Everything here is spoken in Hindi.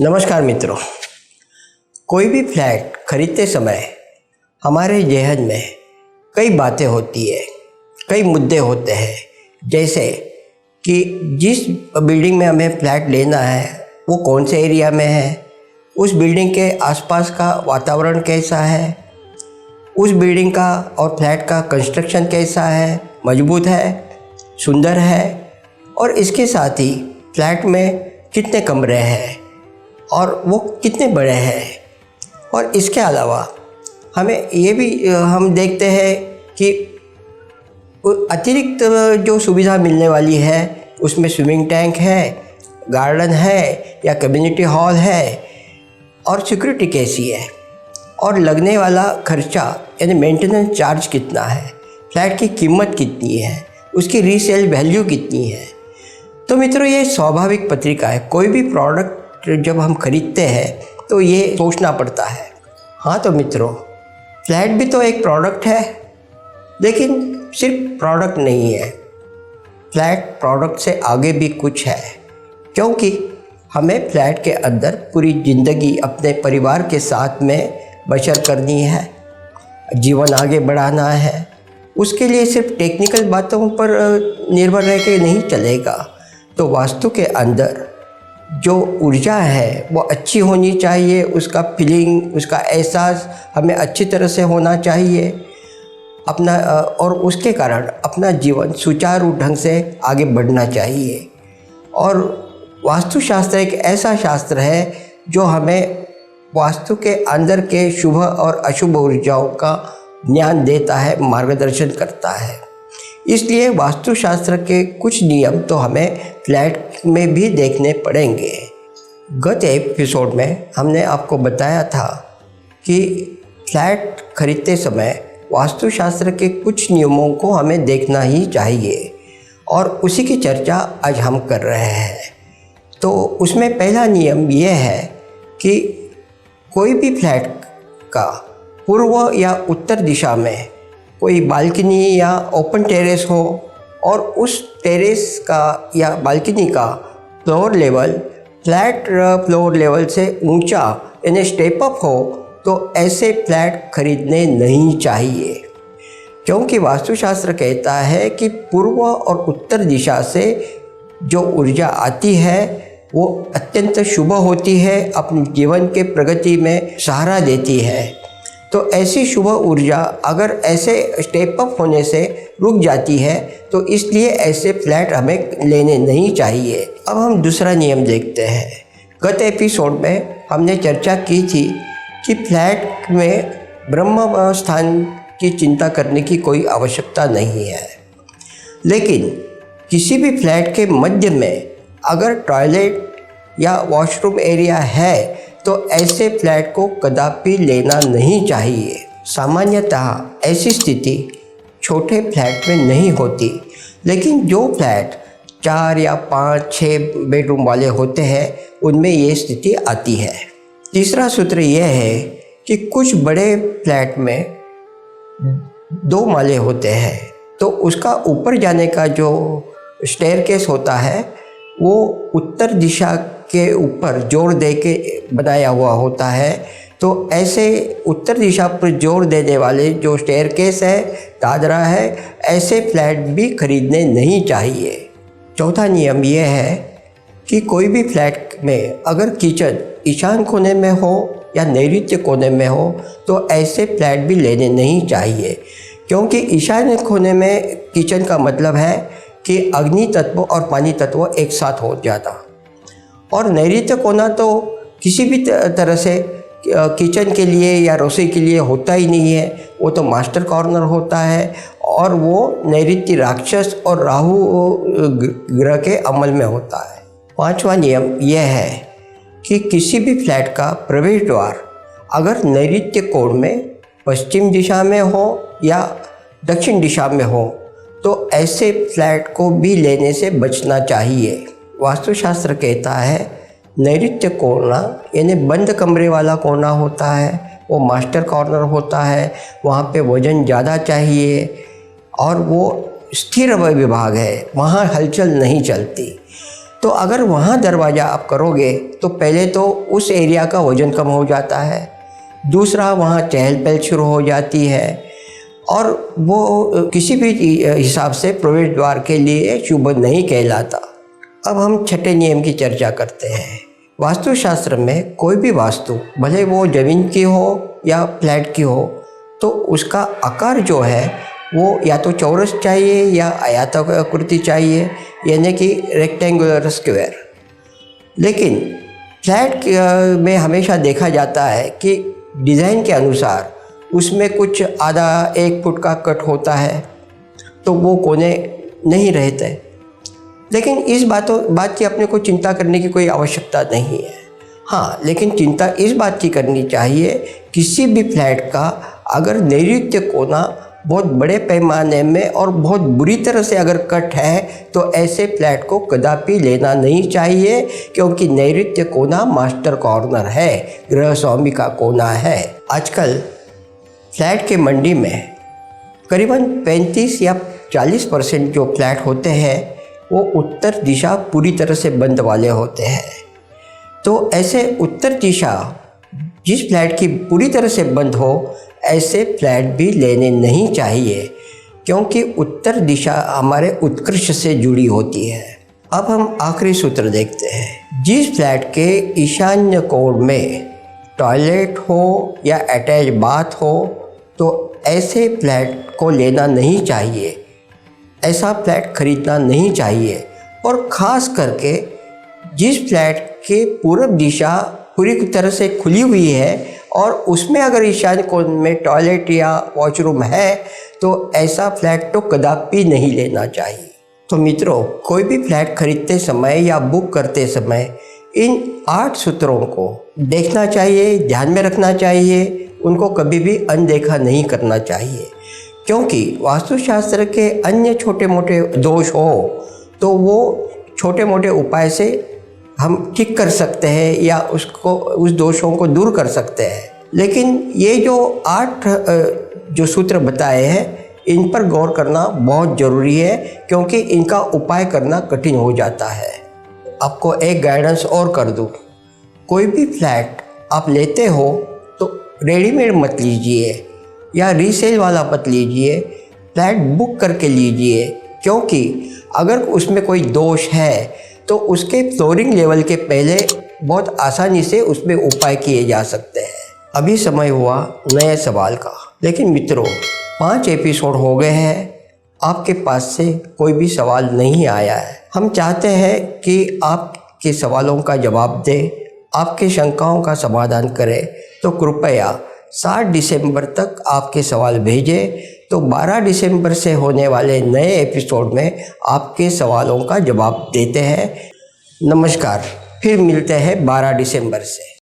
नमस्कार मित्रों। कोई भी फ्लैट खरीदते समय हमारे जहन में कई बातें होती है, कई मुद्दे होते हैं। जैसे कि जिस बिल्डिंग में हमें फ्लैट लेना है वो कौन से एरिया में है, उस बिल्डिंग के आसपास का वातावरण कैसा है, उस बिल्डिंग का और फ्लैट का कंस्ट्रक्शन कैसा है, मजबूत है, सुंदर है, और इसके साथ ही फ्लैट में कितने कमरे हैं और वो कितने बड़े हैं। और इसके अलावा हमें ये भी हम देखते हैं कि अतिरिक्त जो सुविधा मिलने वाली है उसमें स्विमिंग टैंक है, गार्डन है या कम्युनिटी हॉल है, और सिक्योरिटी कैसी है, और लगने वाला खर्चा यानी मेंटेनेंस चार्ज कितना है, फ्लैट की कीमत कितनी है, उसकी रीसेल वैल्यू कितनी है। तो मित्रों, ये स्वाभाविक पत्रिका है। कोई भी प्रोडक्ट जब हम खरीदते हैं तो ये सोचना पड़ता है। हाँ तो मित्रों, फ्लैट भी तो एक प्रोडक्ट है, लेकिन सिर्फ प्रोडक्ट नहीं है। फ्लैट प्रोडक्ट से आगे भी कुछ है, क्योंकि हमें फ्लैट के अंदर पूरी ज़िंदगी अपने परिवार के साथ में बसर करनी है, जीवन आगे बढ़ाना है। उसके लिए सिर्फ टेक्निकल बातों पर निर्भर रह के नहीं चलेगा। तो वास्तु के अंदर जो ऊर्जा है वो अच्छी होनी चाहिए, उसका फीलिंग, उसका एहसास हमें अच्छी तरह से होना चाहिए अपना, और उसके कारण अपना जीवन सुचारू ढंग से आगे बढ़ना चाहिए। और वास्तुशास्त्र एक ऐसा शास्त्र है जो हमें वास्तु के अंदर के शुभ और अशुभ ऊर्जाओं का ज्ञान देता है, मार्गदर्शन करता है। इसलिए वास्तुशास्त्र के कुछ नियम तो हमें फ्लैट में भी देखने पड़ेंगे। गत एपिसोड में हमने आपको बताया था कि फ्लैट खरीदते समय वास्तुशास्त्र के कुछ नियमों को हमें देखना ही चाहिए, और उसी की चर्चा आज हम कर रहे हैं। तो उसमें पहला नियम यह है कि कोई भी फ्लैट का पूर्व या उत्तर दिशा में कोई बालकनी या ओपन टेरेस हो, और उस टेरेस का या बालकनी का floor level flat floor level से ऊंचा यानी स्टेप अप हो, तो ऐसे फ्लैट खरीदने नहीं चाहिए। क्योंकि वास्तुशास्त्र कहता है कि पूर्व और उत्तर दिशा से जो ऊर्जा आती है वो अत्यंत शुभ होती है, अपने जीवन के प्रगति में सहारा देती है। तो ऐसी शुभ ऊर्जा अगर ऐसे स्टेप अप होने से रुक जाती है तो इसलिए ऐसे फ्लैट हमें लेने नहीं चाहिए। अब हम दूसरा नियम देखते हैं। गत एपिसोड में हमने चर्चा की थी कि फ्लैट में ब्रह्म स्थान की चिंता करने की कोई आवश्यकता नहीं है, लेकिन किसी भी फ्लैट के मध्य में अगर टॉयलेट या वॉशरूम एरिया है तो ऐसे फ्लैट को कदापि लेना नहीं चाहिए। सामान्यतः ऐसी स्थिति छोटे फ्लैट में नहीं होती, लेकिन जो फ्लैट 4 या 5-6 बेडरूम वाले होते हैं उनमें ये स्थिति आती है। तीसरा सूत्र यह है कि कुछ बड़े फ्लैट में 2 माले होते हैं, तो उसका ऊपर जाने का जो स्टेयरकेस होता है वो उत्तर दिशा के ऊपर जोर दे के बनाया हुआ होता है। तो ऐसे उत्तर दिशा पर जोर देने वाले जो स्टेयरकेस है, दादरा है, ऐसे फ्लैट भी खरीदने नहीं चाहिए। चौथा नियम यह है कि कोई भी फ्लैट में अगर किचन ईशान कोने में हो या नैऋत्य कोने में हो तो ऐसे फ्लैट भी लेने नहीं चाहिए। क्योंकि ईशान्य कोने में किचन का मतलब है कि अग्नि तत्व और पानी तत्व एक साथ हो जाता, और नैऋत्य कोना तो किसी भी तरह से किचन के लिए या रसोई के लिए होता ही नहीं है, वो तो मास्टर कॉर्नर होता है, और वो नैऋत्य राक्षस और राहु ग्रह के अमल में होता है। पांचवा नियम यह है कि किसी भी फ्लैट का प्रवेश द्वार अगर नैऋत्य कोण में पश्चिम दिशा में हो या दक्षिण दिशा में हो तो ऐसे फ्लैट को भी लेने से बचना चाहिए। वास्तुशास्त्र कहता है नैऋत्य कोना यानी बंद कमरे वाला कोना होता है, वो मास्टर कॉर्नर होता है, वहाँ पे वजन ज़्यादा चाहिए, और वो स्थिर विभाग है, वहाँ हलचल नहीं चलती। तो अगर वहाँ दरवाज़ा आप करोगे तो पहले तो उस एरिया का वज़न कम हो जाता है, दूसरा वहाँ चहल पहल शुरू हो जाती है और वो किसी भी हिसाब से प्रवेश द्वार के लिए शुभ नहीं कहलाता। अब हम छठे नियम की चर्चा करते हैं। वास्तुशास्त्र में कोई भी वास्तु, भले वो ज़मीन की हो या फ्लैट की हो, तो उसका आकार जो है वो या तो चौरस चाहिए या आयताकृति चाहिए, यानी कि रेक्टेंगुलर स्क्वायर। लेकिन फ्लैट में हमेशा देखा जाता है कि डिज़ाइन के अनुसार उसमें कुछ आधा 1 फुट का कट होता है, तो वो कोने नहीं रहते। लेकिन इस बात की अपने को चिंता करने की कोई आवश्यकता नहीं है। हाँ, लेकिन चिंता इस बात की करनी चाहिए, किसी भी फ्लैट का अगर नैऋत्य कोना बहुत बड़े पैमाने में और बहुत बुरी तरह से अगर कट है तो ऐसे फ्लैट को कदापि लेना नहीं चाहिए, क्योंकि नैऋत्य कोना मास्टर कॉर्नर है, गृह स्वामी का कोना है। आजकल फ्लैट के मंडी में करीबन 35 या 40% जो फ्लैट होते हैं वो उत्तर दिशा पूरी तरह से बंद वाले होते हैं। तो ऐसे उत्तर दिशा जिस फ्लैट की पूरी तरह से बंद हो, ऐसे फ्लैट भी लेने नहीं चाहिए, क्योंकि उत्तर दिशा हमारे उत्कर्ष से जुड़ी होती है। अब हम आखिरी सूत्र देखते हैं। जिस फ्लैट के ईशान्य कोण में टॉयलेट हो या अटैच बाथ हो, तो ऐसे फ्लैट को लेना नहीं चाहिए, ऐसा फ्लैट खरीदना नहीं चाहिए। और ख़ास करके जिस फ्लैट के पूर्व दिशा पूरी तरह से खुली हुई है और उसमें अगर ईशान्य कोण में टॉयलेट या वॉशरूम है, तो ऐसा फ्लैट तो कदापि नहीं लेना चाहिए। तो मित्रों, कोई भी फ्लैट खरीदते समय या बुक करते समय इन 8 सूत्रों को देखना चाहिए, ध्यान में रखना चाहिए, उनको कभी भी अनदेखा नहीं करना चाहिए। क्योंकि वास्तुशास्त्र के अन्य छोटे मोटे दोष हो तो वो छोटे मोटे उपाय से हम ठीक कर सकते हैं या उस दोषों को दूर कर सकते हैं। लेकिन ये जो 8 जो सूत्र बताए हैं, इन पर गौर करना बहुत ज़रूरी है, क्योंकि इनका उपाय करना कठिन हो जाता है। आपको एक गाइडेंस और कर दूँ, कोई भी फ्लैट आप लेते हो तो रेडीमेड मत लीजिए या रीसेल वाला मत लीजिए, फ्लैट बुक करके लीजिए। क्योंकि अगर उसमें कोई दोष है तो उसके फ्लोरिंग लेवल के पहले बहुत आसानी से उसमें उपाय किए जा सकते हैं। अभी समय हुआ नए सवाल का। लेकिन मित्रों, 5 एपिसोड हो गए हैं, आपके पास से कोई भी सवाल नहीं आया है। हम चाहते हैं कि आपके सवालों का जवाब दें, आपके शंकाओं का समाधान करें। तो कृपया 7 दिसंबर तक आपके सवाल भेजें, तो 12 दिसंबर से होने वाले नए एपिसोड में आपके सवालों का जवाब देते हैं। नमस्कार, फिर मिलते हैं 12 दिसंबर से।